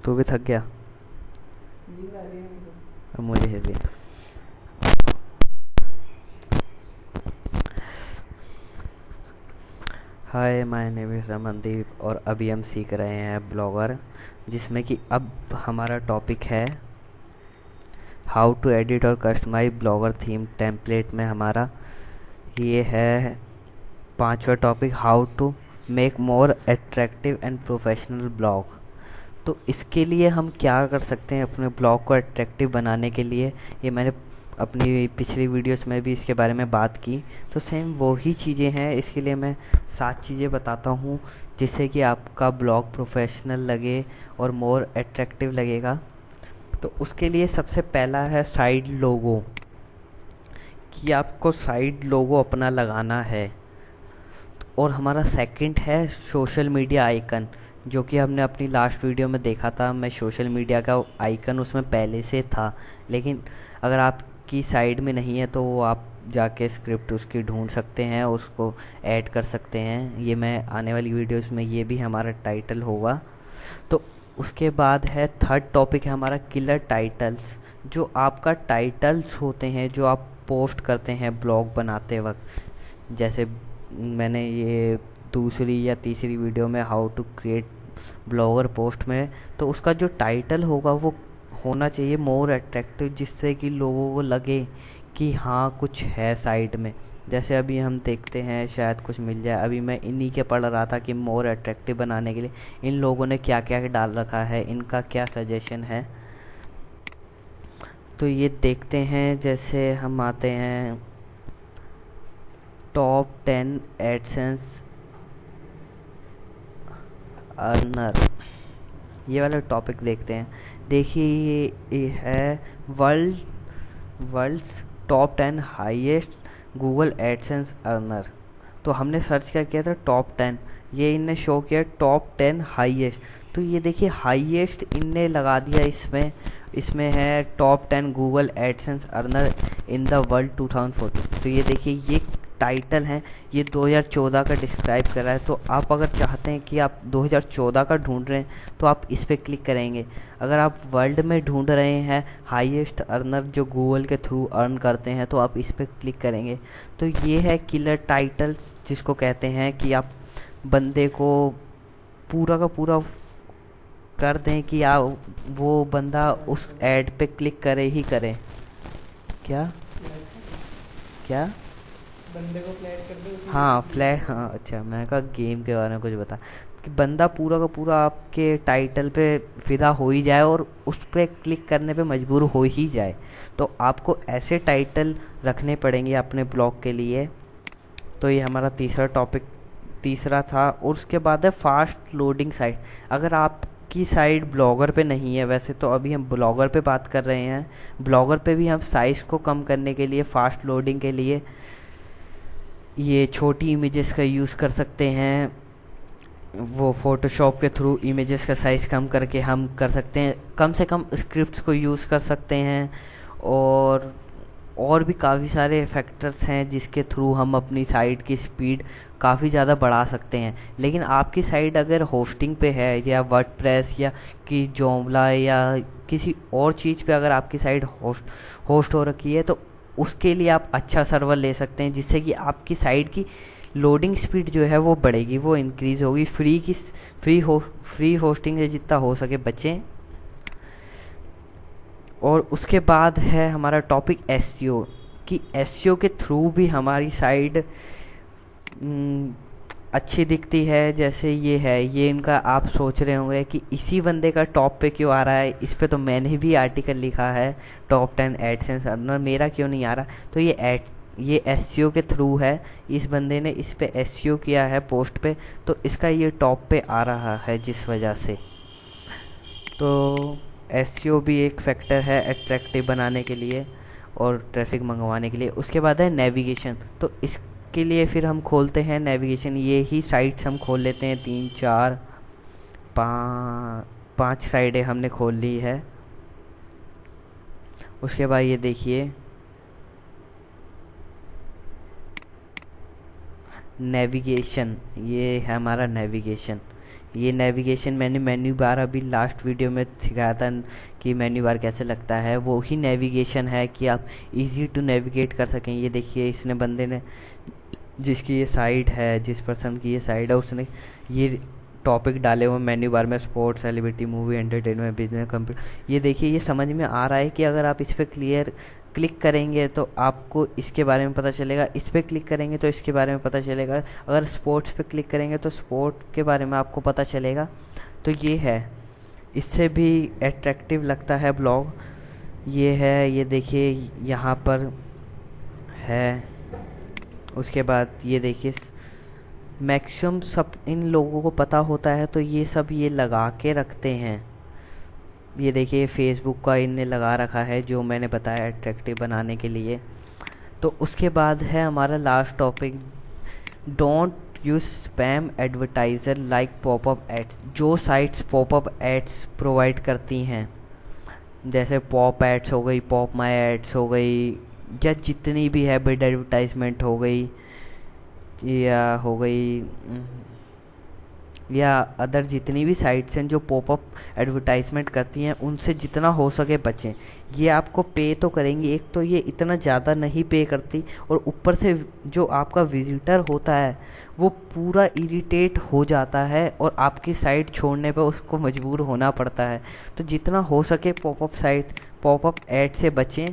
तू भी थक गया? नींद आ रही है मेरे को। अब मुझे है भी। हाय, माय नेम इज़ अमनदीप और अभी हम सीख रहे हैं ब्लॉगर, जिसमें कि अब हमारा टॉपिक है हाउ टू एडिट और कस्टमाइज ब्लॉगर थीम टेम्पलेट में हमारा ये है पांचवा topic, how to make more attractive and professional blog. तो इसके लिए हम क्या कर सकते हैं अपने ब्लॉग को अट्रैक्टिव बनाने के लिए? ये मैंने अपनी पिछली वीडियोस में भी इसके बारे में बात की, तो सेम वही चीज़ें हैं। इसके लिए मैं 7 चीज़ें बताता हूँ जिससे कि आपका ब्लॉग प्रोफेशनल लगे और मोर अट्रैक्टिव लगेगा। तो उसके लिए सबसे पहला है साइड लोगो, कि आपको साइड लोगो अपना लगाना है। और हमारा सेकंड है सोशल मीडिया आइकन, जो कि हमने अपनी लास्ट वीडियो में देखा था। मैं सोशल मीडिया का आइकन उसमें पहले से था, लेकिन अगर आपकी साइड में नहीं है तो वो आप जाके स्क्रिप्ट उसकी ढूंढ सकते हैं, उसको ऐड कर सकते हैं। ये मैं आने वाली वीडियोस में ये भी हमारा टाइटल होगा। तो उसके बाद है थर्ड टॉपिक है हमारा किलर टाइटल्स। जो आपका टाइटल्स होते हैं जो आप पोस्ट करते हैं ब्लॉग बनाते वक्त, जैसे मैंने ये दूसरी या तीसरी वीडियो में how to create Blogger post में, तो उसका जो टाइटल होगा वो होना चाहिए मोर अट्रैक्टिव, जिससे कि लोगों को लगे कि हाँ कुछ है साइड में। जैसे अभी हम देखते हैं शायद कुछ मिल जाए। अभी मैं इन्हीं के पढ़ रहा था कि मोर अट्रैक्टिव बनाने के लिए इन लोगों ने क्या क्या डाल रखा है, इनका क्या सजेशन है। तो ये देखते हैं। जैसे हम आते हैं टॉप 10 एडसेंस अर्नर, ये वाला टॉपिक देखते हैं। देखिए ये है world's top 10 highest Google AdSense earner. तो हमने सर्च क्या किया था टॉप 10, ये इनने शो किया टॉप 10 हाईएस्ट। तो ये देखिए हाईएस्ट इनने लगा दिया इसमें। इसमें है top 10 Google AdSense earner in the world 2014। तो ये देखिए ये टाइटल है, ये 2014 का डिस्क्राइब कर रहा है। तो आप अगर चाहते हैं कि आप 2014 का ढूंढ रहे हैं तो आप इस पर क्लिक करेंगे। अगर आप वर्ल्ड में ढूंढ रहे हैं हाईएस्ट अर्नर जो गूगल के थ्रू अर्न करते हैं तो आप इस पर क्लिक करेंगे। तो ये है किलर टाइटल्स, जिसको कहते हैं कि आप बंदे को पूरा का पूरा कर दें कि आप वो बंदा उस ऐड पे क्लिक करे ही करे। क्या क्या? बंदे को फ्लैट कर दो उसी हाँ पे क्लिक फ्लैट, कर हाँ अच्छा, मैं कहा गेम के बारे में कुछ बता, कि बंदा पूरा का पूरा आपके टाइटल पे फिदा हो ही जाए और उस पर क्लिक करने पे मजबूर हो ही जाए। तो आपको ऐसे टाइटल रखने पड़ेंगे अपने ब्लॉग के लिए। तो ये हमारा तीसरा था। और उसके बाद है फास्ट लोडिंग साइट। अगर आपकी साइट ब्लॉगर पे नहीं है, वैसे तो अभी हम ब्लॉगर पे बात कर रहे हैं, ब्लॉगर पे भी हम साइज़ को कम करने के लिए फास्ट लोडिंग के लिए ये छोटी इमेजेस का यूज़ कर सकते हैं। वो फोटोशॉप के थ्रू इमेजेस का साइज़ कम करके हम कर सकते हैं, कम से कम स्क्रिप्ट्स को यूज़ कर सकते हैं। और भी काफ़ी सारे फैक्टर्स हैं जिसके थ्रू हम अपनी साइट की स्पीड काफ़ी ज़्यादा बढ़ा सकते हैं। लेकिन आपकी साइट अगर होस्टिंग पे है या वर्डप्रेस या कि जोमला या किसी और चीज़ पे अगर आपकी साइट होस्ट हो रखी है, तो उसके लिए आप अच्छा सर्वर ले सकते हैं, जिससे कि आपकी साइट की लोडिंग स्पीड जो है वो बढ़ेगी, वो इंक्रीज़ होगी। फ्री होस्टिंग से जितना हो सके बचें। और उसके बाद है हमारा टॉपिक एसईओ, कि एसईओ के थ्रू भी हमारी साइट अच्छी दिखती है। जैसे ये है, ये इनका आप सोच रहे होंगे कि इसी बंदे का टॉप पे क्यों आ रहा है, इस पे तो मैंने भी आर्टिकल लिखा है टॉप 10 एडसेंस अर्नर, मेरा क्यों नहीं आ रहा? तो ये एसईओ के थ्रू है। इस बंदे ने इस पे एसईओ किया है पोस्ट पे, तो इसका ये टॉप पे आ रहा है जिस वजह से। तो एसईओ भी एक फैक्टर है अट्रैक्टिव बनाने के लिए और ट्रैफिक मंगवाने के लिए। उसके बाद है नेविगेशन। तो इसके लिए फिर हम खोलते हैं नेविगेशन। ये ही साइट्स हम खोल लेते हैं, 3 4 5 साइटें हमने खोल ली है। उसके बाद ये देखिए नेविगेशन, ये है हमारा नेविगेशन। ये नेविगेशन मैंने मेन्यू बार अभी लास्ट वीडियो में सिखाया था कि मेन्यू बार कैसे लगता है, वो ही नेविगेशन है कि आप इजी टू नेविगेट कर सकें। ये देखिए इसने बंदे ने, जिसकी ये साइट है, जिस पर्सन की ये साइट है, उसने ये टॉपिक डाले हुए मेन्यू बार में, sports, celebrity, movie, entertainment, business, computer. ये देखिए ये समझ में आ रहा है कि अगर आप इस पर क्लिक करेंगे तो आपको इसके बारे में पता चलेगा, इस पर क्लिक करेंगे तो इसके बारे में पता चलेगा, अगर स्पोर्ट्स पे क्लिक करेंगे तो स्पोर्ट के बारे में आपको पता चलेगा। तो ये है, इससे भी एट्रैक्टिव लगता है ब्लॉग। ये है, ये देखिए यहाँ पर है। उसके बाद ये देखिए मैक्सिमम सब इन लोगों को पता होता है, तो ये सब ये लगा के रखते हैं। ये देखिए फेसबुक का इनने लगा रखा है, जो मैंने बताया अट्रैक्टिव बनाने के लिए। तो उसके बाद है हमारा last topic, don't use spam advertiser like popup ads. जो साइट्स पॉपअप एड्स प्रोवाइड करती हैं, जैसे पॉप एड्स हो गई, पॉप माई एड्स हो गई, या जितनी भी है बिड एडवर्टाइजमेंट हो गई, या अदर जितनी भी साइट्स हैं जो पॉपअप एडवर्टाइजमेंट करती हैं, उनसे जितना हो सके बचें। ये आपको पे तो करेंगी, एक तो ये इतना ज़्यादा नहीं पे करती, और ऊपर से जो आपका विजिटर होता है वो पूरा इरिटेट हो जाता है और आपकी साइट छोड़ने पर उसको मजबूर होना पड़ता है। तो जितना हो सके पॉपअप ऐड से बचें।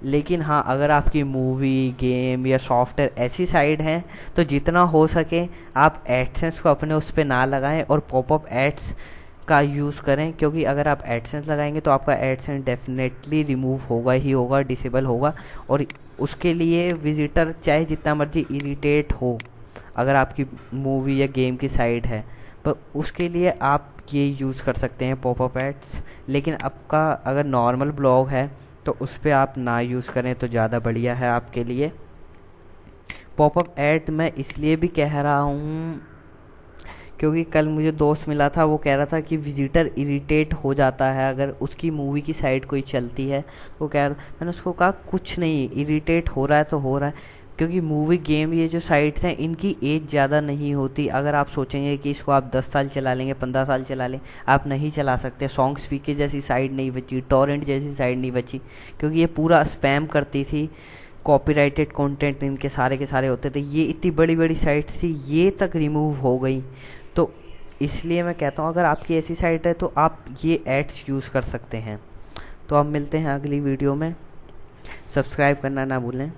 लेकिन हाँ, अगर आपकी मूवी, गेम या सॉफ्टवेयर ऐसी साइट है तो जितना हो सके आप एडसेंस को अपने उस पर ना लगाएं और पॉपअप एड्स का यूज़ करें, क्योंकि अगर आप एडसेंस लगाएंगे तो आपका एडसेंस डेफिनेटली रिमूव होगा ही होगा, डिसेबल होगा। और उसके लिए विजिटर चाहे जितना मर्जी इरिटेट हो, अगर आपकी मूवी या गेम की साइट है, पर उसके लिए आप ये यूज़ कर सकते हैं पॉपअप एड्स। लेकिन आपका अगर नॉर्मल ब्लॉग है तो उस पर आप ना यूज़ करें तो ज़्यादा बढ़िया है आपके लिए। पॉपअप ऐड मैं इसलिए भी कह रहा हूँ क्योंकि कल मुझे दोस्त मिला था, वो कह रहा था कि विजिटर इरिटेट हो जाता है अगर उसकी मूवी की साइट कोई चलती है। वो कह रहा, मैंने उसको कहा कुछ नहीं, इरिटेट हो रहा है तो हो रहा है, क्योंकि मूवी, गेम, ये जो साइट्स हैं इनकी एज ज़्यादा नहीं होती। अगर आप सोचेंगे कि इसको आप 10 साल चला लेंगे, 15 साल चला लें, आप नहीं चला सकते। सॉन्ग स्पीकर जैसी साइट नहीं बची, टॉरेंट जैसी साइट नहीं बची, क्योंकि ये पूरा स्पैम करती थी। कॉपीराइटेड कंटेंट इनके सारे के सारे होते थे। ये इतनी बड़ी बड़ी साइट्स थी, ये तक रिमूव हो गई। तो इसलिए मैं कहता हूँ अगर आपकी ऐसी साइट है तो आप ये एड्स यूज़ कर सकते हैं। तो अब मिलते हैं अगली वीडियो में, सब्सक्राइब करना ना भूलें।